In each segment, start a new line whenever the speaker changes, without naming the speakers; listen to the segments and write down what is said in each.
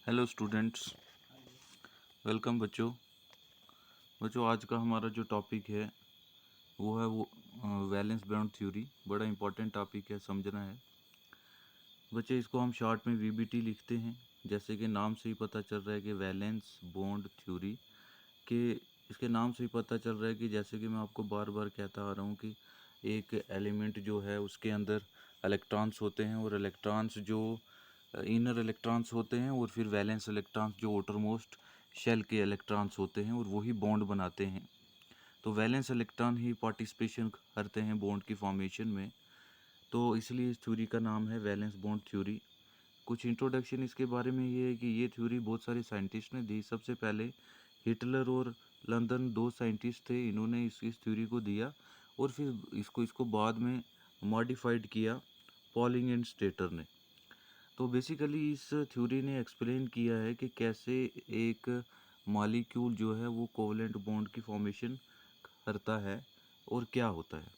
Hello students, welcome बच्चों आज का हमारा जो टॉपिक है वो वैलेंस बॉन्ड थ्योरी। बड़ा इंपॉर्टेंट टॉपिक है, समझना है बच्चे। इसको हम शॉर्ट में वीबीटी लिखते हैं। जैसे कि नाम से ही पता चल रहा है कि वैलेंस बॉन्ड थ्योरी के इसके नाम से ही पता चल रहा है कि जैसे कि मैं आपको बार बार कहता आ रहा हूँ कि एक एलिमेंट जो है उसके अंदर इलेक्ट्रॉन्स होते हैं, और इलेक्ट्रॉन्स जो इनर इलेक्ट्रॉन्स होते हैं, और फिर वैलेंस इलेक्ट्रॉन्स जो आउटरमोस्ट शेल के इलेक्ट्रॉन्स होते हैं, और वही बॉन्ड बनाते हैं। तो वैलेंस इलेक्ट्रॉन ही पार्टिसिपेशन करते हैं बॉन्ड की फॉर्मेशन में। तो इसलिए इस थ्योरी का नाम है वैलेंस बॉन्ड थ्योरी। कुछ इंट्रोडक्शन इसके बारे में ये है कि ये थ्योरी बहुत सारे साइंटिस्ट ने दी। सबसे पहले हिटलर और लंदन, दो साइंटिस्ट थे, इन्होंने इस थ्योरी को दिया, और फिर इसको बाद में मॉडिफाइड किया पॉलिंग एंड स्टेटर ने। तो बेसिकली इस थ्योरी ने एक्सप्लेन किया है कि कैसे एक मॉलिक्यूल जो है वो कोवलेंट बॉन्ड की फॉर्मेशन करता है और क्या होता है।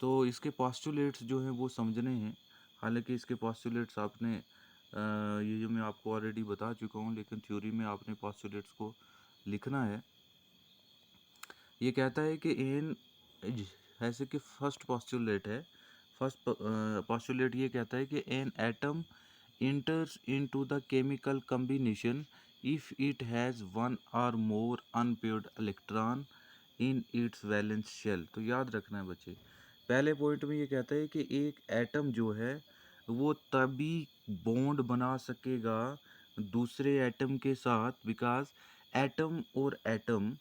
तो इसके पोस्टुलेट्स जो हैं वो समझने हैं। हालांकि इसके पोस्टुलेट्स आपने ये जो मैं आपको ऑलरेडी बता चुका हूँ, लेकिन थ्योरी में आपने पोस्टुलेट्स को लिखना है। ये कहता है कि एन ऐसे कि फर्स्ट पोस्टुलेट है, फर्स्ट पोस्टुलेट ये कहता है कि an atom enters into the chemical combination if it has one or more unpaired electron in its valence shell। तो याद रखना है बच्चे, पहले पॉइंट में ये कहता है कि एक एटम जो है वो तभी बॉन्ड बना सकेगा दूसरे एटम के साथ, बिकॉज एटम और एटम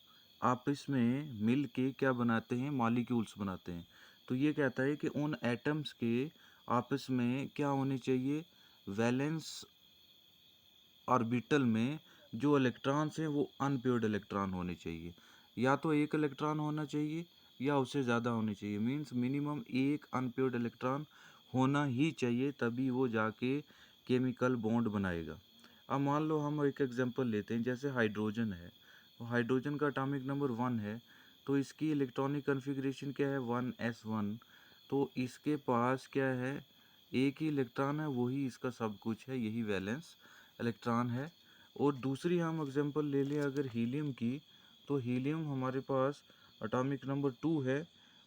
आपस में मिल के क्या बनाते हैं, मॉलिक्यूल्स बनाते हैं। तो ये कहता है कि उन एटम्स के आपस में क्या होने चाहिए, वैलेंस ऑर्बिटल में जो इलेक्ट्रॉन्स हैं वो अनपेयर्ड इलेक्ट्रॉन होने चाहिए। या तो एक इलेक्ट्रॉन होना चाहिए या उससे ज़्यादा होने चाहिए। मींस मिनिमम एक अनपेयर्ड इलेक्ट्रॉन होना ही चाहिए, तभी वो जाके केमिकल बॉन्ड बनाएगा। अब मान लो हम एक एग्जांपल लेते हैं, जैसे हाइड्रोजन है। तो हाइड्रोजन का एटॉमिक नंबर 1 है, तो इसकी इलेक्ट्रॉनिक कन्फिग्रेशन क्या है, 1s1। तो इसके पास क्या है, एक ही इलेक्ट्रॉन है, वही इसका सब कुछ है, यही वैलेंस इलेक्ट्रॉन है। और दूसरी हम एग्जांपल ले लें अगर हीलियम की, तो हीलियम हमारे पास एटॉमिक नंबर 2 है,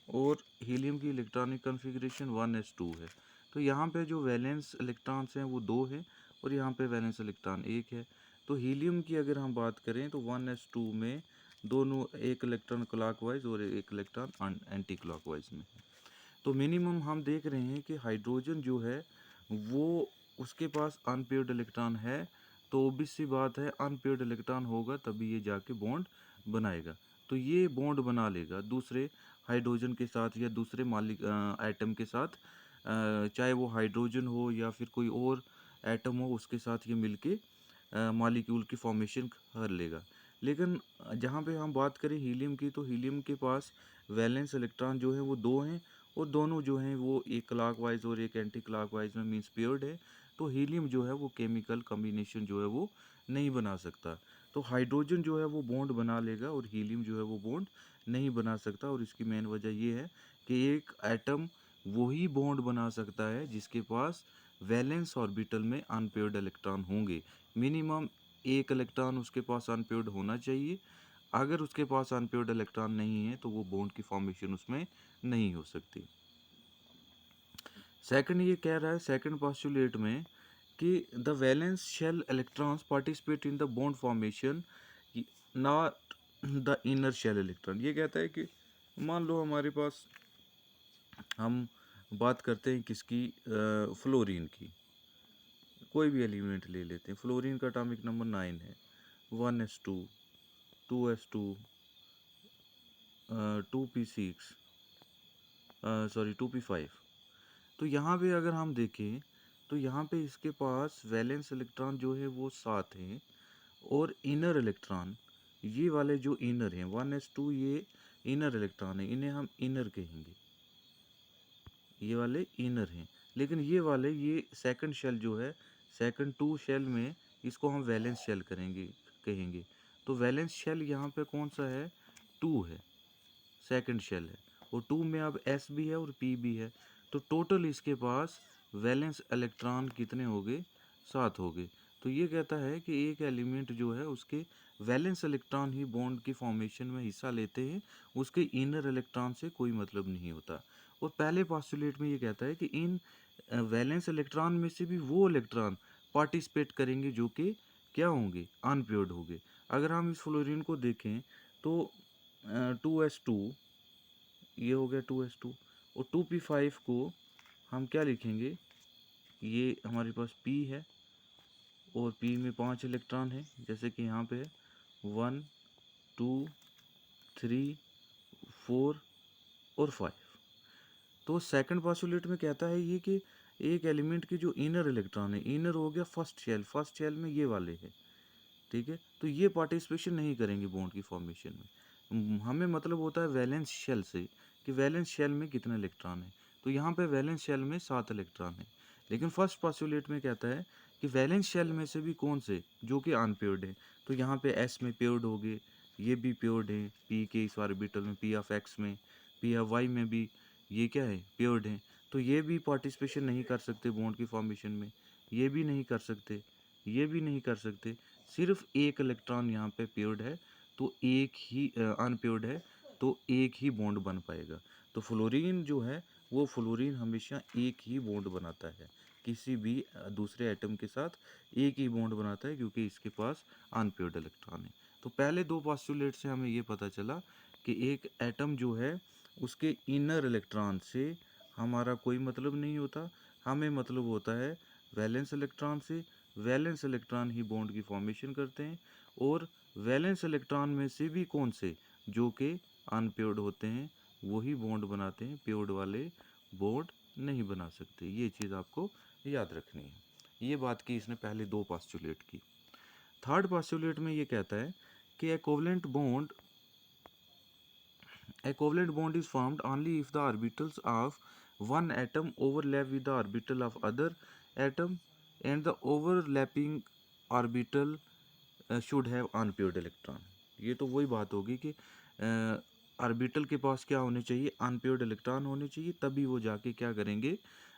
और हीलियम की इलेक्ट्रॉनिक कन्फिग्रेशन 1s2 है। तो यहाँ पे जो वैलेंस इलेक्ट्रॉन्स हैं वो 2 हैं, और यहाँ पे वैलेंस इलेक्ट्रॉन 1 है। तो हीलियम की अगर हम बात करें तो 1s2 में दोनों, एक इलेक्ट्रॉन क्लॉकवाइज और एक इलेक्ट्रॉन एंटी क्लॉकवाइज में है। तो मिनिमम हम देख रहे हैं कि हाइड्रोजन जो है वो, उसके पास अनपेयर्ड इलेक्ट्रॉन है। तो ऑब्वियस सी बात है, अनपेयर्ड इलेक्ट्रॉन होगा तभी ये जाके बॉन्ड बनाएगा। तो ये बॉन्ड बना लेगा दूसरे हाइड्रोजन के साथ या दूसरे एटम के साथ, चाहे वो हाइड्रोजन हो या फिर कोई और एटम हो, उसके साथ ये मिलके मॉलिक्यूल की फॉर्मेशन कर लेगा। लेकिन जहाँ पे हम बात करें हीलियम की, तो हीलियम के पास वैलेंस इलेक्ट्रॉन जो है वो 2 हैं, और दोनों जो हैं वो एक क्लॉकवाइज और एक एंटी क्लॉकवाइज में मीन्स पेयर्ड है। तो हीलियम जो है वो केमिकल कॉम्बिनेशन जो है वो नहीं बना सकता। तो हाइड्रोजन जो है वो बॉन्ड बना लेगा, और हीलियम जो है वो बॉन्ड नहीं बना सकता। और इसकी मेन वजह ये है कि एक एटम वही बॉन्ड बना सकता है जिसके पास वैलेंस ऑर्बिटल में अनपेयर्ड इलेक्ट्रॉन होंगे। मिनिमम एक इलेक्ट्रॉन उसके पास अनपेयर्ड होना चाहिए। अगर उसके पास अनपेयर्ड इलेक्ट्रॉन नहीं है तो वो बॉन्ड की फॉर्मेशन उसमें नहीं हो सकती। सेकंड ये कह रहा है, सेकंड पोस्टुलेट में, कि the valence shell electrons participate in the bond formation, not the inner shell electron. ये कहता है कि मान लो हमारे पास, हम बात करते हैं किसकी, फ्लोरीन की। कोई भी एलिमेंट ले लेते हैं, फ्लोरीन का एटॉमिक नंबर 9 है, 1s2, 2s2, 2p6, sorry 2p5। तो यहाँ पे अगर हम देखें तो यहाँ पे इसके पास वैलेंस इलेक्ट्रॉन जो है वो 7 हैं, और इनर इलेक्ट्रॉन, ये वाले जो इनर हैं 1s2, ये इनर इलेक्ट्रॉन है, इन्हें हम इनर कहेंगे, ये वाले इनर हैं। लेकिन ये वाले, ये सेकंड शेल जो है, सेकंड 2 शेल में इसको हम वैलेंस शेल कहेंगे। तो वैलेंस शेल यहाँ पे कौन सा है, 2 है, सेकंड शेल है। और 2 में अब s भी है और p भी है। तो टोटल इसके पास वैलेंस इलेक्ट्रॉन कितने हो गए, 7 हो गए। तो ये कहता है कि एक एलिमेंट जो है उसके वैलेंस इलेक्ट्रॉन ही बॉन्ड की फॉर्मेशन में हिस्सा लेते हैं, उसके इनर इलेक्ट्रॉन से कोई मतलब नहीं होता। और पहले पोस्टुलेट में ये कहता है कि इन वैलेंस इलेक्ट्रॉन में से भी वो इलेक्ट्रॉन पार्टिसिपेट करेंगे जो कि क्या होंगे, अनपेयर्ड होंगे। अगर हम इस फ्लोरीन को देखें तो 2s2 ये हो गया 2s2, और 2p5 को हम क्या लिखेंगे, ये हमारे पास p है और p में 5 इलेक्ट्रॉन है, जैसे कि यहाँ पे है 1 2 3 4 और 5। तो सेकंड पोस्टुलेट में कहता है ये कि एक एलिमेंट के जो इनर इलेक्ट्रॉन है, इनर हो गया फर्स्ट शेल में ये वाले है, ठीक है, तो ये पार्टिसिपेशन नहीं करेंगे बॉन्ड की फॉर्मेशन में। हमें मतलब होता है वैलेंस शेल से कि वैलेंस शेल में कितने इलेक्ट्रॉन है, तो यहाँ पे वैलेंस शेल में 7 इलेक्ट्रॉन है। लेकिन फर्स्ट पोस्टुलेट में कहता है कि वैलेंस शेल में से भी कौन से जो कि अनपेयर्ड है, तो यहाँ पे एस में पेयर्ड हो गए, ये भी पेयर्ड है, पी के इस ऑर्बिटल में, पी ऑफ एक्स में, पी ऑफ वाई में भी ये क्या है, पेयर्ड है, तो ये भी पार्टिसिपेशन नहीं कर सकते बॉन्ड की फॉर्मेशन में, ये भी नहीं कर सकते, ये भी नहीं कर सकते। सिर्फ एक इलेक्ट्रॉन यहाँ पे पेयर्ड है, तो एक ही अनपेयर्ड है, तो एक ही बॉन्ड बन पाएगा। तो फ्लोरीन जो है वो फ्लोरीन हमेशा एक ही बॉन्ड बनाता है, किसी भी दूसरे एटम के साथ एक ही बॉन्ड बनाता है, क्योंकि इसके पास अनपेयर्ड इलेक्ट्रॉन है। तो पहले दो पोस्टुलेट से हमें ये पता चला कि एक एटम जो है उसके इनर इलेक्ट्रॉन से हमारा कोई मतलब नहीं होता, हमें मतलब होता है वैलेंस इलेक्ट्रॉन से। वैलेंस इलेक्ट्रॉन ही बॉन्ड की फॉर्मेशन करते हैं, और वैलेंस इलेक्ट्रॉन में से भी कौन से जो कि अनपेयर्ड होते हैं वही बॉन्ड बनाते हैं, पेयर्ड वाले बॉन्ड नहीं बना सकते। ये चीज़ आपको याद रखनी है। ये बात की इसने पहले दो पोस्टुलेट की। थर्ड पोस्टुलेट में ये कहता है कि a covalent bond is formed only if the orbitals of one atom overlap with the orbital of other atom, and the overlapping orbital should have unpaired electron. ये तो वही बात होगी कि ऑर्बिटल के पास क्या होने चाहिए, अनपेयर्ड इलेक्ट्रॉन होने चाहिए, तभी वो जाके क्या करेंगे,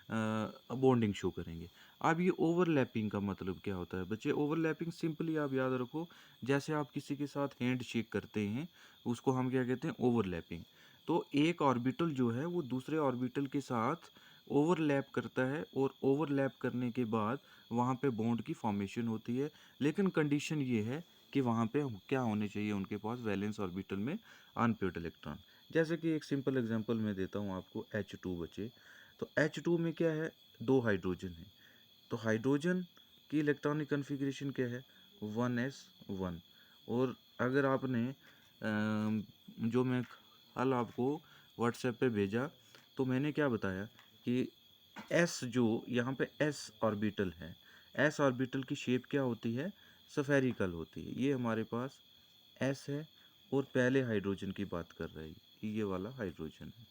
बॉन्डिंग शो करेंगे। अब ये ओवरलैपिंग का मतलब क्या होता है बच्चे? ओवरलैपिंग सिंपली आप याद रखो, जैसे आप किसी के साथ हैंड शेक करते हैं उसको हम क्या कहते हैं, ओवरलैपिंग। तो एक ऑर्बिटल जो है वो दूसरे ऑर्बिटल के साथ ओवरलैप करता है, और ओवरलैप करने के बाद वहाँ पे बॉन्ड की फॉर्मेशन होती है। लेकिन कंडीशन ये है कि वहाँ पे क्या होने चाहिए उनके पास, वैलेंस ऑर्बिटल में अनपेयर्ड इलेक्ट्रॉन। जैसे कि एक सिंपल एग्जांपल मैं देता हूँ आपको, H2 बचे। तो H2 में क्या है, दो हाइड्रोजन है, तो हाइड्रोजन की इलेक्ट्रॉनिक कन्फिग्रेशन क्या है, 1s1। और अगर आपने जो मैं कल आपको व्हाट्सएप पे भेजा, तो मैंने क्या बताया कि एस जो यहाँ पे एस ऑर्बिटल है, एस ऑर्बिटल की शेप क्या होती है, स्फेरिकल होती है। ये हमारे पास एस है, और पहले हाइड्रोजन की बात कर रहे हैं, ये वाला हाइड्रोजन है,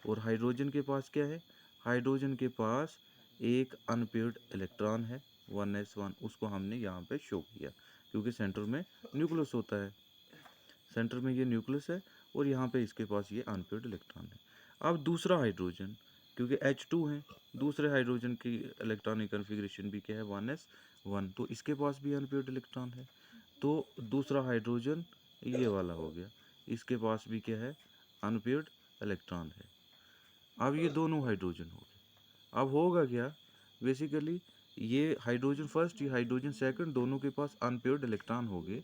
और हाइड्रोजन के पास क्या है, हाइड्रोजन के पास एक अनपेयर्ड इलेक्ट्रॉन है 1s1, उसको हमने यहाँ पे शो किया क्योंकि सेंटर में न्यूक्लियस होता है, सेंटर में ये न्यूक्लियस है, और यहाँ पे इसके पास ये अनपेयर्ड इलेक्ट्रॉन है। अब दूसरा हाइड्रोजन, क्योंकि H2 है, दूसरे हाइड्रोजन की इलेक्ट्रॉनिक कन्फिग्रेशन भी क्या है, 1s1, तो इसके पास भी अनपेयर्ड इलेक्ट्रॉन है। तो दूसरा हाइड्रोजन ये वाला हो गया, इसके पास भी क्या है, अनपेयर्ड इलेक्ट्रॉन है। अब ये दोनों हाइड्रोजन हो गए। अब होगा क्या, बेसिकली ये हाइड्रोजन फर्स्ट, ये हाइड्रोजन सेकंड, दोनों के पास अनपेयर्ड इलेक्ट्रॉन हो गए।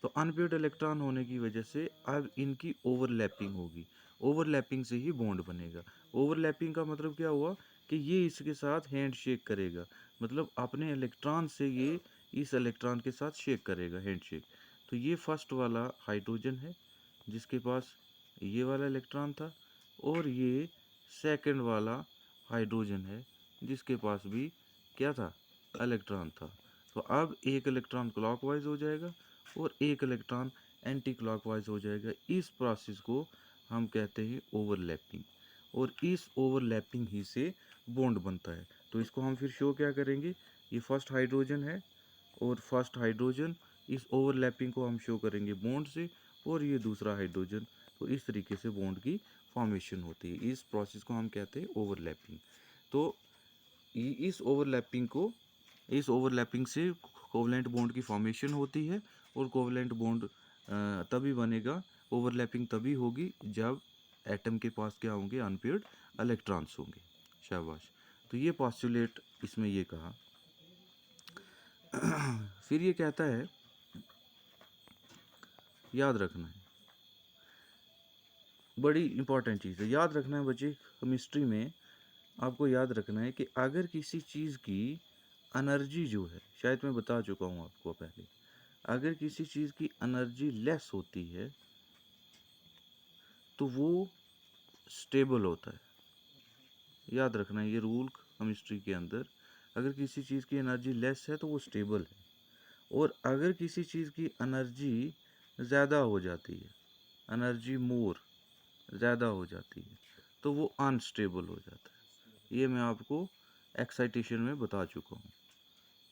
तो अनपेयर्ड इलेक्ट्रॉन होने की वजह से अब इनकी ओवरलैपिंग होगी, ओवरलैपिंग से ही बॉन्ड बनेगा। ओवरलैपिंग का मतलब क्या हुआ कि ये इसके साथ हैंड शेक करेगा, मतलब अपने इलेक्ट्रॉन से ये इस इलेक्ट्रॉन के साथ शेक करेगा, हैंड शेक। तो ये फर्स्ट वाला हाइड्रोजन है जिसके पास ये वाला इलेक्ट्रॉन था, और ये सेकंड वाला हाइड्रोजन है जिसके पास भी क्या था, इलेक्ट्रॉन था। तो अब एक इलेक्ट्रॉन क्लॉकवाइज हो जाएगा और एक इलेक्ट्रॉन एंटी क्लॉकवाइज हो जाएगा। इस प्रोसेस को हम कहते हैं ओवरलैपिंग, और इस ओवरलैपिंग ही से बॉन्ड बनता है। तो इसको हम फिर शो क्या करेंगे, ये फर्स्ट हाइड्रोजन है, और फर्स्ट हाइड्रोजन, इस ओवरलैपिंग को हम शो करेंगे बॉन्ड से, और ये दूसरा हाइड्रोजन। तो इस तरीके से बॉन्ड की फॉर्मेशन होती है, इस प्रोसेस को हम कहते हैं ओवरलैपिंग। तो इस ओवरलैपिंग को इस ओवरलैपिंग से कोवलेंट बॉन्ड की फॉर्मेशन होती है, और कोवलेंट बॉन्ड तभी बनेगा, ओवरलैपिंग तभी होगी जब एटम के पास क्या होंगे, अनपेयर्ड इलेक्ट्रॉन्स होंगे। शाबाश। तो ये पॉस्टुलेट इसमें ये कहा। फिर ये कहता है, याद रखना है, बड़ी इंपॉर्टेंट चीज़ है, याद रखना है बच्चे, केमिस्ट्री में आपको याद रखना है कि अगर किसी चीज़ की एनर्जी जो है, शायद मैं बता चुका हूँ आपको पहले, अगर किसी चीज़ की एनर्जी लेस होती है तो वो स्टेबल होता है। याद रखना है ये रूल केमिस्ट्री के अंदर, अगर किसी चीज़ की एनर्जी लेस है तो वो स्टेबल है, और अगर किसी चीज़ की एनर्जी ज़्यादा हो जाती है, एनर्जी मोर ज़्यादा हो जाती है, तो वो अनस्टेबल हो जाता है। ये मैं आपको एक्साइटेशन में बता चुका हूँ।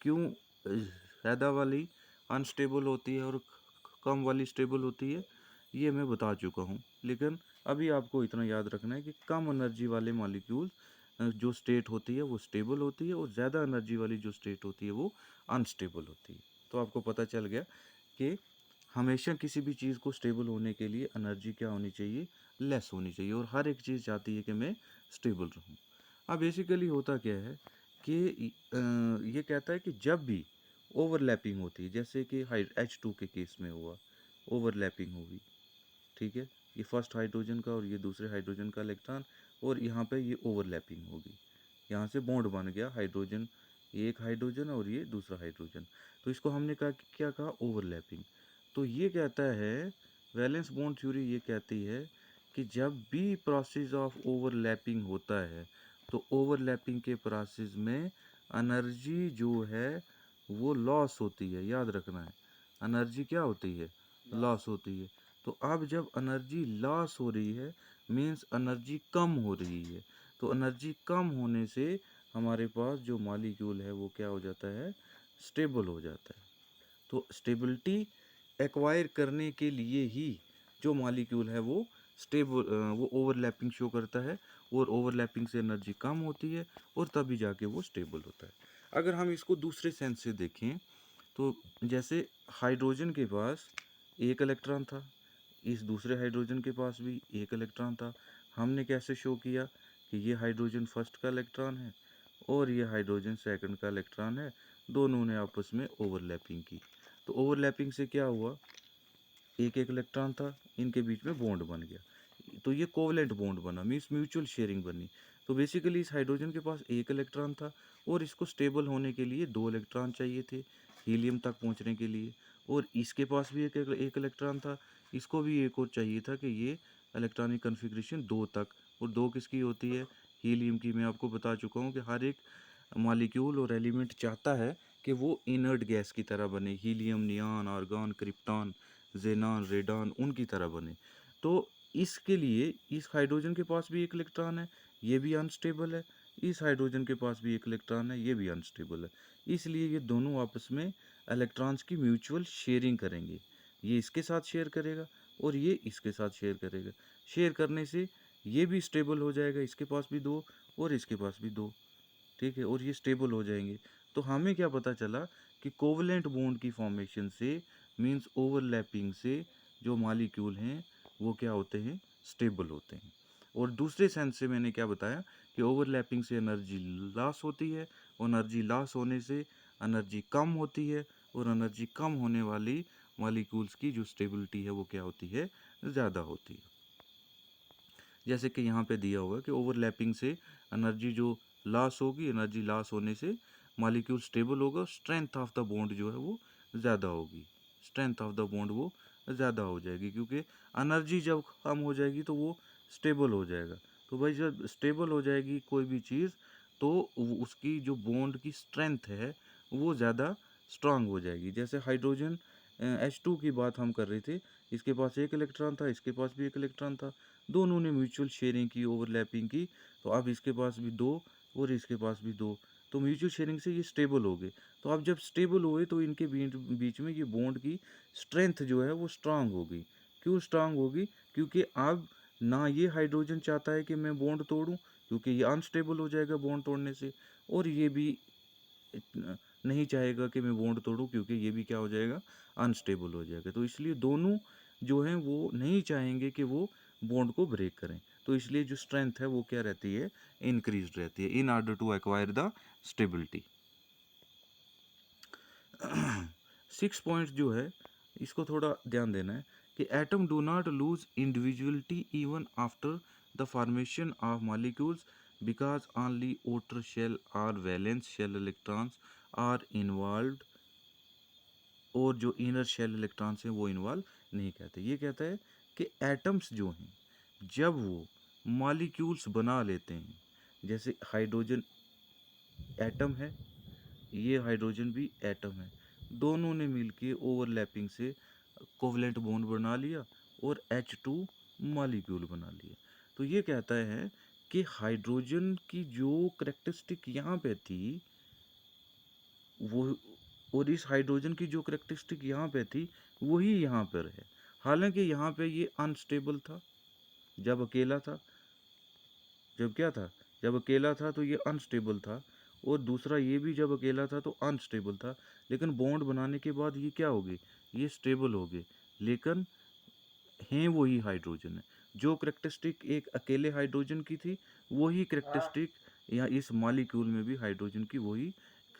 क्यों ज़्यादा वाली अनस्टेबल होती है और कम वाली स्टेबल होती है, ये मैं बता चुका हूँ। लेकिन अभी आपको इतना याद रखना है कि कम एनर्जी वाले मॉलिक्यूल जो स्टेट होती है वो स्टेबल होती है, और ज़्यादा एनर्जी वाली जो स्टेट होती है वो अनस्टेबल होती है। तो आपको पता चल गया कि हमेशा किसी भी चीज़ को स्टेबल होने के लिए एनर्जी क्या होनी चाहिए, लेस होनी चाहिए, और हर एक चीज़ चाहती है कि मैं स्टेबल रहूँ। अब बेसिकली होता क्या है कि ये कहता है कि जब भी ओवरलैपिंग होती है, जैसे कि H2 के केस में हुआ, ओवरलैपिंग होगी, ठीक है, ये फर्स्ट हाइड्रोजन का और ये दूसरे हाइड्रोजन का इलेक्ट्रॉन, और यहाँ पे ये ओवरलैपिंग होगी, यहाँ से बॉन्ड बन गया, हाइड्रोजन, ये एक हाइड्रोजन और ये दूसरा हाइड्रोजन, तो इसको हमने कहा कि क्या कहा, ओवरलैपिंग। तो ये कहता है, वैलेंस बॉन्ड थ्योरी ये कहती है कि जब भी प्रोसेस ऑफ ओवरलैपिंग होता है तो ओवरलैपिंग के प्रोसेस में एनर्जी जो है वो लॉस होती है। याद रखना है, एनर्जी क्या होती है, लॉस होती है। तो अब जब एनर्जी लॉस हो रही है मीन्स एनर्जी कम हो रही है, तो एनर्जी कम होने से हमारे पास जो मॉलिक्यूल है वो क्या हो जाता है, स्टेबल हो जाता है। तो स्टेबिलिटी एक्वायर करने के लिए ही जो मॉलिक्यूल है वो स्टेबल, वो ओवरलैपिंग शो करता है, और ओवरलैपिंग से एनर्जी कम होती है और तभी जाके वो स्टेबल होता है। अगर हम इसको दूसरे सेंस से देखें तो जैसे हाइड्रोजन के पास एक इलेक्ट्रॉन था, इस दूसरे हाइड्रोजन के पास भी एक इलेक्ट्रॉन था, हमने कैसे शो किया कि ये हाइड्रोजन फर्स्ट का इलेक्ट्रॉन है और ये हाइड्रोजन सेकंड का इलेक्ट्रॉन है, दोनों ने आपस में ओवरलैपिंग की। तो ओवरलैपिंग से क्या हुआ, एक एक इलेक्ट्रॉन था, इनके बीच में बॉन्ड बन गया, तो ये कोवलेंट बॉन्ड बना, मीन्स म्यूचुअल शेयरिंग बनी। तो बेसिकली इस हाइड्रोजन के पास एक इलेक्ट्रॉन था और इसको स्टेबल होने के लिए दो इलेक्ट्रॉन चाहिए थे हीलियम तक पहुंचने के लिए, और इसके पास भी एक इलेक्ट्रॉन था, इसको भी एक और चाहिए था कि ये इलेक्ट्रॉनिक कन्फिग्रेशन दो तक, और दो किसकी होती है, हीलियम की। मैं आपको बता चुका हूँ कि हर एक मॉलिक्यूल और एलिमेंट चाहता है कि वो इनर्ट गैस की तरह बने, helium, neon, argon, krypton, xenon, radon उनकी तरह बने। तो इसके लिए इस हाइड्रोजन के पास भी एक इलेक्ट्रॉन है, ये भी अनस्टेबल है, इस हाइड्रोजन के पास भी एक इलेक्ट्रॉन है, ये भी अनस्टेबल है, इसलिए ये दोनों आपस में इलेक्ट्रॉन्स की म्यूचुअल शेयरिंग करेंगे। ये इसके साथ शेयर करेगा और ये इसके साथ शेयर करेगा, शेयर करने से ये भी स्टेबल हो जाएगा, इसके पास भी दो और इसके पास भी दो, ठीक है, और ये स्टेबल हो जाएंगे। तो हमें क्या पता चला कि कोवलेंट बॉन्ड की फॉर्मेशन से मींस ओवरलैपिंग से जो मॉलिक्यूल हैं वो क्या होते हैं, स्टेबल होते हैं। और दूसरे सेंस से मैंने क्या बताया कि ओवरलैपिंग से एनर्जी लॉस होती है, एनर्जी लॉस होने से एनर्जी कम होती है, और एनर्जी कम होने वाली मॉलिक्यूल्स की जो स्टेबिलिटी है वो क्या होती है, ज़्यादा होती है। जैसे कि यहाँ पे दिया हुआ है कि ओवरलैपिंग से एनर्जी जो लॉस होगी, एनर्जी लॉस होने से मॉलिक्यूल स्टेबल होगा, स्ट्रेंथ ऑफ द बॉन्ड जो है वो ज़्यादा होगी, स्ट्रेंथ ऑफ द बॉन्ड वो ज़्यादा हो जाएगी, क्योंकि एनर्जी जब कम हो जाएगी तो वो स्टेबल हो जाएगा। तो भाई जब स्टेबल हो जाएगी कोई भी चीज़ तो उसकी जो बॉन्ड की स्ट्रेंथ है वो ज़्यादा स्ट्रांग हो जाएगी। जैसे हाइड्रोजन H2 की बात हम कर रहे थे, इसके पास एक इलेक्ट्रॉन था, इसके पास भी एक इलेक्ट्रॉन था, दोनों ने म्यूचुअल शेयरिंग की, ओवरलैपिंग की, तो अब इसके पास भी दो और इसके पास भी दो, तो म्यूचुअल शेयरिंग से ये स्टेबल हो गए। तो अब जब स्टेबल हुए तो इनके बीच में ये बॉन्ड की स्ट्रेंथ जो है वो स्ट्रांग होगी। क्यों स्ट्रांग होगी, क्योंकि अब ना ये हाइड्रोजन चाहता है कि मैं बॉन्ड तोड़ूं, क्योंकि ये अनस्टेबल हो जाएगा बॉन्ड तोड़ने से, और ये भी नहीं चाहेगा कि मैं बॉन्ड तोड़ूं, क्योंकि ये भी क्या हो जाएगा, अनस्टेबल हो जाएगा। तो इसलिए दोनों जो हैं वो नहीं चाहेंगे कि वो बॉन्ड को ब्रेक करें। तो इसलिए जो स्ट्रेंथ है वो क्या रहती है, इंक्रीज रहती है, in order to acquire the stability. 6 point जो है इसको थोड़ा ध्यान देना है कि atom do not lose individuality even after the formation of molecules because only outer shell और valence shell electrons are involved, और जो इनर शेल इलेक्ट्रॉन्स हैं वो इन्वॉल्व नहीं कहते। ये कहता है कि एटम्स जो हैं जब वो मॉलिक्यूल्स बना लेते हैं, जैसे हाइड्रोजन एटम है, ये हाइड्रोजन भी एटम है, दोनों ने मिलके ओवरलैपिंग से कोवलेंट बॉन्ड बना लिया और H2 मॉलिक्यूल बना लिया। तो ये कहता है कि हाइड्रोजन की जो करेक्टरिस्टिक यहाँ पे थी वो, और इस हाइड्रोजन की जो करेक्टरिस्टिक यहाँ पे थी वही यहाँ पर है। हालांकि यहाँ पे ये अनस्टेबल था जब अकेला था, जब क्या था, जब अकेला था तो ये अनस्टेबल था, और दूसरा ये भी जब अकेला था तो अनस्टेबल था, लेकिन बॉन्ड बनाने के बाद ये क्या हो गए, ये स्टेबल हो गए, लेकिन हैं वही हाइड्रोजन है। जो करेक्टरिस्टिक एक अकेले हाइड्रोजन की थी वही करेक्टरिस्टिक या इस मॉलिक्यूल में भी हाइड्रोजन की वही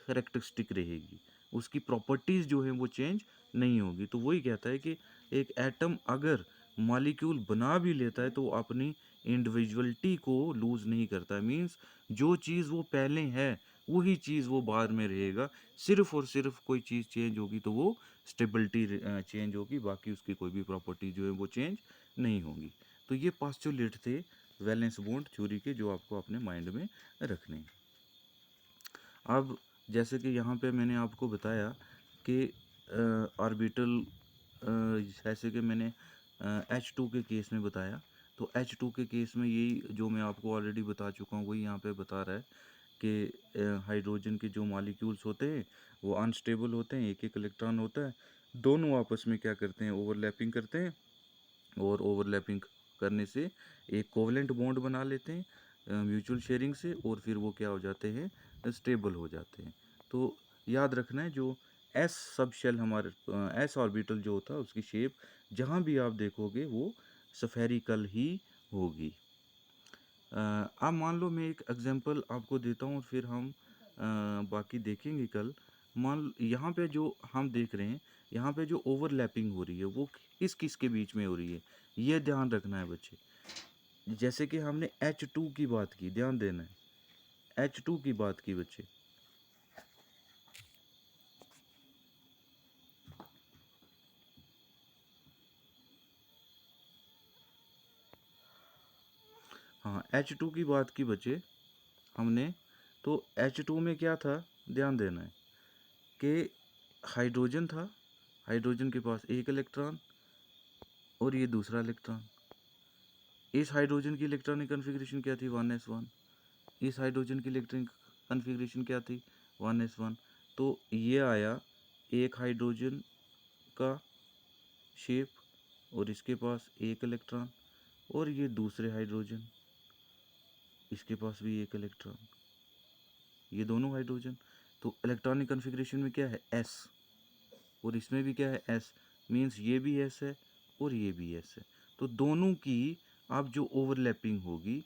करेक्टरिस्टिक रहेगी, उसकी प्रॉपर्टीज़ जो है वो चेंज नहीं होगी। तो वही कहता है कि एक एटम अगर मॉलिक्यूल बना भी लेता है तो वो अपनी इंडिविजुअलिटी को लूज़ नहीं करता है। मीन्स जो चीज़ वो पहले है वही चीज़ वो बाद में रहेगा, सिर्फ और सिर्फ कोई चीज़ चेंज होगी तो वो स्टेबिलिटी चेंज होगी, बाकी उसकी कोई भी प्रॉपर्टी जो है वो चेंज नहीं होगी। तो ये पोस्टुलेट थे वैलेंस बॉन्ड थ्योरी के, जो आपको अपने माइंड में रखने हैं। अब जैसे कि यहाँ पे मैंने आपको बताया कि ऑर्बिटल, जैसे कि मैंने H2 के केस में बताया, तो H2 के केस में यही जो मैं आपको ऑलरेडी बता चुका हूँ वही यहाँ पे बता रहा है कि हाइड्रोजन के जो मॉलिक्यूल्स होते हैं वो अनस्टेबल होते हैं, एक एक इलेक्ट्रॉन होता है, दोनों आपस में क्या करते हैं, ओवरलैपिंग करते हैं, और ओवरलैपिंग करने से एक कोवलेंट बॉन्ड बना लेते हैं म्यूचुअल शेयरिंग से, और फिर वो क्या हो जाते हैं, स्टेबल हो जाते हैं। तो याद रखना है जो एस सब शेल हमारे एस ऑर्बिटल जो होता है उसकी शेप जहाँ भी आप देखोगे वो स्फेरिकल ही होगी। अब मान लो मैं एक एग्जांपल आपको देता हूँ, फिर हम बाकी देखेंगे कल। मान यहाँ पे जो हम देख रहे हैं, यहाँ पे जो ओवरलैपिंग हो रही है वो किस किस के बीच में हो रही है, ये ध्यान रखना है बच्चे। जैसे कि हमने H2 की बात की, ध्यान देना है, H2 की बात की बच्चे। हाँ, H2 की बात की बच्चे हमने, तो H2 में क्या था, ध्यान देना है कि हाइड्रोजन था, हाइड्रोजन के पास एक इलेक्ट्रॉन और ये दूसरा इलेक्ट्रॉन। इस हाइड्रोजन की इलेक्ट्रॉनिक कन्फिग्रेशन क्या थी, 1s1। इस हाइड्रोजन की इलेक्ट्रॉनिक कन्फिग्रेशन क्या थी, 1s1। तो ये आया एक हाइड्रोजन का शेप, और इसके पास एक इलेक्ट्रॉन, और ये दूसरे हाइड्रोजन, इसके पास भी एक इलेक्ट्रॉन, ये दोनों हाइड्रोजन। तो इलेक्ट्रॉनिक कन्फिग्रेशन में क्या है, एस, और इसमें भी क्या है, एस। मीन्स ये भी एस है और ये भी एस है। तो दोनों की अब जो ओवरलैपिंग होगी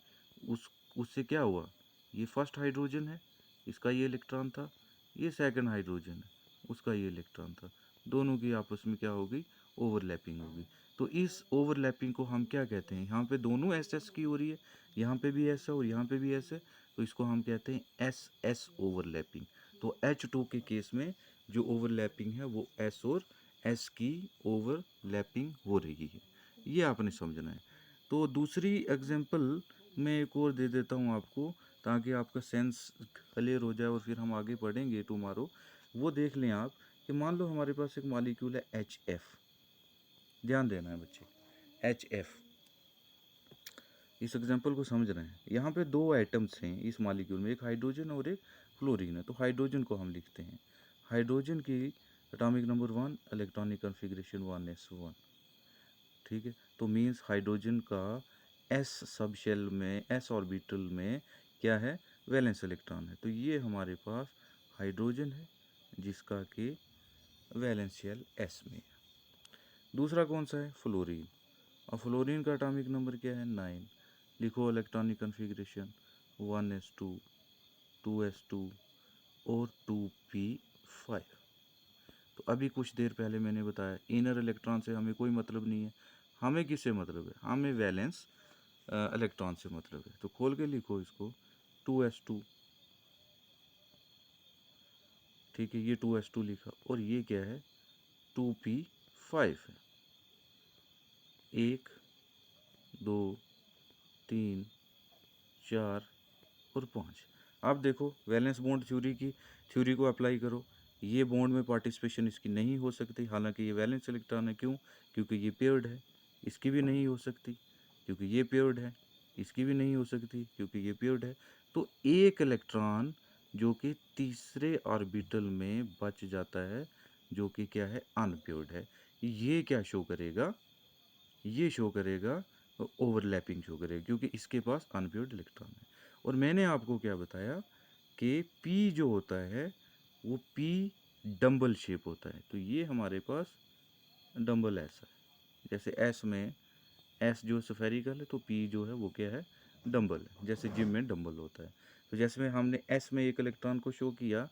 उससे क्या हुआ, ये फर्स्ट हाइड्रोजन है, इसका ये इलेक्ट्रॉन था, ये सेकंड हाइड्रोजन है, उसका ये इलेक्ट्रॉन था, दोनों की आपस में क्या होगी, ओवरलैपिंग होगी। तो इस ओवरलैपिंग को हम क्या कहते हैं, यहाँ पे दोनों एस एस की हो रही है, यहाँ पे भी एस है और यहाँ पे भी एस है, तो इसको हम कहते हैं एस एस ओवरलैपिंग। तो H2 के केस में जो ओवरलैपिंग है वो एस और एस की ओवरलैपिंग हो रही है, ये आपने समझना है। तो दूसरी एग्जांपल मैं एक और दे देता हूँ आपको, ताकि आपका सेंस क्लियर हो जाए और फिर हम आगे पढ़ेंगे टुमारो। वो देख लें आप कि मान लो हमारे पास एक मॉलिक्यूल है HF, ध्यान देना है बच्चे, HF। इस एग्जांपल को समझ रहे हैं, यहाँ पे दो एटम्स हैं इस मॉलिक्यूल में, एक हाइड्रोजन और एक फ्लोरीन है। तो हाइड्रोजन को हम लिखते हैं, हाइड्रोजन की atomic number 1, electronic configuration 1s1, ठीक है। तो मीन्स हाइड्रोजन का एस सब शेल में, एस ऑर्बिटल में क्या है, वैलेंस इलेक्ट्रॉन है। तो ये हमारे पास हाइड्रोजन है, जिसका कि वैलेंस शेल s में है। दूसरा कौन सा है? फ्लोरीन। और फ्लोरीन का एटॉमिक नंबर क्या है? 9। लिखो इलेक्ट्रॉनिक कन्फिग्रेशन 1s2, 2s2 और 2p5। तो अभी कुछ देर पहले मैंने बताया इनर इलेक्ट्रॉन से हमें कोई मतलब नहीं है, हमें किससे मतलब है? हमें वैलेंस इलेक्ट्रॉन से मतलब है। तो खोल के लिखो इसको 2s2, ठीक है, ये 2s2 लिखा, और ये क्या है? 2p5 है। 1, 2, 3, 4 और 5। अब देखो वैलेंस बॉन्ड थ्योरी को अप्लाई करो। ये बॉन्ड में पार्टिसिपेशन इसकी नहीं हो सकती, हालांकि ये वैलेंस इलेक्ट्रॉन है। क्यों? क्योंकि ये पेयर्ड है। इसकी भी नहीं हो सकती क्योंकि ये पेयर्ड है। इसकी भी नहीं हो सकती क्योंकि ये पेयर्ड है। तो एक इलेक्ट्रॉन जो कि तीसरे ऑर्बिटल में बच जाता है, जो कि क्या है? अनपेयर्ड है। ये क्या शो करेगा? ये शो करेगा ओवरलैपिंग शो करेगा, क्योंकि इसके पास अनपेयर्ड इलेक्ट्रॉन है। और मैंने आपको क्या बताया कि P जो होता है वो P डम्बल शेप होता है। तो ये हमारे पास डम्बल ऐसा है, जैसे S में S जो स्फेरिकल है तो P जो है वो क्या है? डम्बल है, जैसे जिम में डम्बल होता है। तो जैसे में हमने S में एक इलेक्ट्रॉन को शो किया,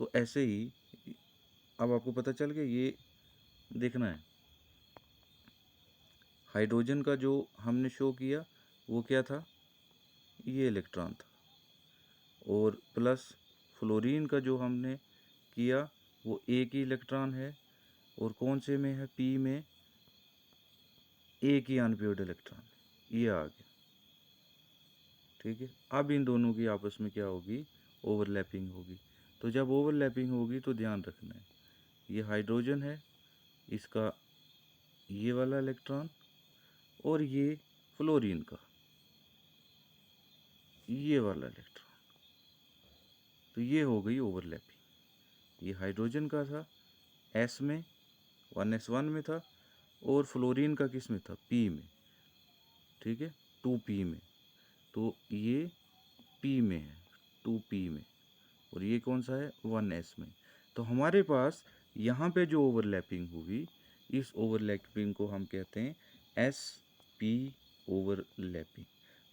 तो ऐसे ही अब आपको पता चल गया। ये देखना है, हाइड्रोजन का जो हमने शो किया वो क्या था? ये इलेक्ट्रॉन था। और प्लस फ्लोरीन का जो हमने किया वो एक ही इलेक्ट्रॉन है, और कौन से में है? P में एक ही अनपेयर्ड इलेक्ट्रॉन, ये आ गया। ठीक है, अब इन दोनों की आपस में क्या होगी? ओवरलैपिंग होगी। तो जब ओवरलैपिंग होगी तो ध्यान रखना है, ये हाइड्रोजन है, इसका ये वाला इलेक्ट्रॉन, और ये फ्लोरीन का ये वाला इलेक्ट्रॉन। तो ये हो गई ओवरलैपिंग। ये हाइड्रोजन का था S में, 1s1 में था, और फ्लोरीन का किस में था? P में। ठीक है, 2p में। तो ये P में है, 2p में, और ये कौन सा है? 1s में। तो हमारे पास यहाँ पे जो ओवरलैपिंग हुई, इस ओवरलैपिंग को हम कहते हैं sp ओवरलैपिंग।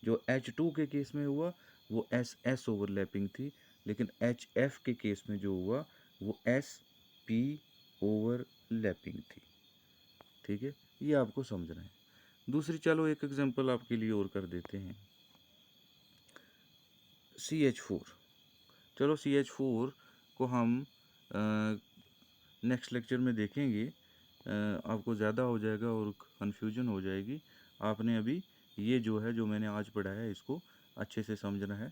जो H2 के केस में हुआ वो ss ओवरलैपिंग थी, लेकिन HF के केस में जो हुआ वो sp ओवरलैपिंग थी। ठीक है, ये आपको समझना है। दूसरी, चलो एक एग्जांपल आपके लिए और कर देते हैं, CH4। चलो CH4 को हम नेक्स्ट लेक्चर में देखेंगे। आपको ज़्यादा हो जाएगा और कन्फ्यूजन हो जाएगी। आपने अभी ये जो है, जो मैंने आज पढ़ाया है, इसको अच्छे से समझना है,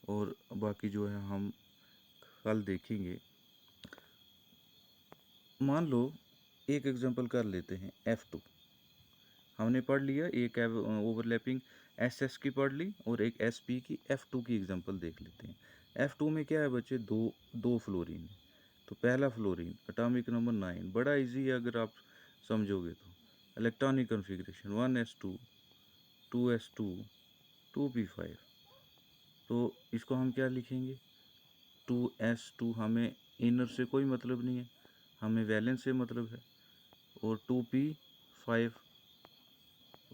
और बाकी जो है हम कल देखेंगे। मान लो एक एग्जांपल कर लेते हैं, F2। हमने पढ़ लिया, एक ओवरलैपिंग SS की पढ़ ली और एक SP की। F2 की एग्जांपल देख लेते हैं। F2 में क्या है बच्चे? दो फ्लोरीन है। तो पहला फ्लोरीन एटॉमिक नंबर 9, बड़ा इजी है अगर आप समझोगे तो। Electronic configuration 1s2, 2s2, 2p5। तो इसको हम क्या लिखेंगे? 2s2, हमें इनर से कोई मतलब नहीं है, हमें वैलेंस से मतलब है। और 2p5,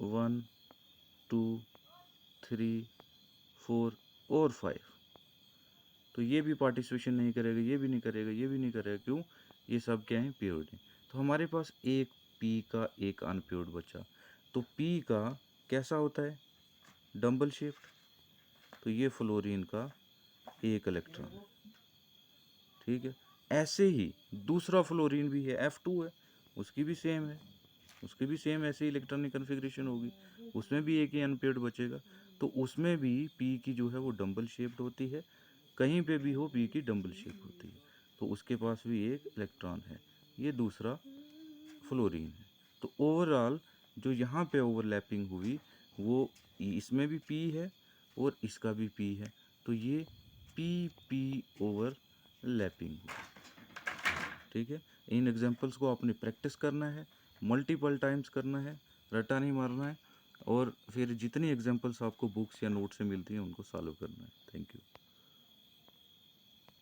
1, 2, 3, 4 और 5। तो ये भी पार्टिसिपेशन नहीं करेगा, ये भी नहीं करेगा, ये भी नहीं करेगा। क्यों? ये सब क्या है? पेयर्ड है। तो हमारे पास एक P का एक अनपेयर्ड बचा। तो P का कैसा होता है? Dumbbell shaped. तो ये फ्लोरीन का एक इलेक्ट्रॉन है। ठीक है, ऐसे ही दूसरा फ्लोरीन भी है, F2 है, उसकी भी सेम है, उसकी भी सेम ऐसे ही इलेक्ट्रॉनिक कन्फिग्रेशन होगी, उसमें भी एक ही अनपेयर्ड बचेगा। तो उसमें भी P की जो है वो डम्बल शेप्ड होती है, कहीं पे भी हो P की डम्बल शेप होती है। तो उसके पास भी एक इलेक्ट्रॉन है, ये दूसरा फ्लोरीन है। तो ओवरऑल जो यहाँ पे ओवरलैपिंग हुई वो इसमें भी P है और इसका भी P है। तो ये PP ओवरलैपिंग हुई। ठीक है, इन एग्जांपल्स को आपने प्रैक्टिस करना है, मल्टीपल टाइम्स करना है, रटा नहीं मारना है, और फिर जितनी एग्जांपल्स आपको बुक्स या नोट से मिलती हैं उनको सॉल्व करना है। Thank you.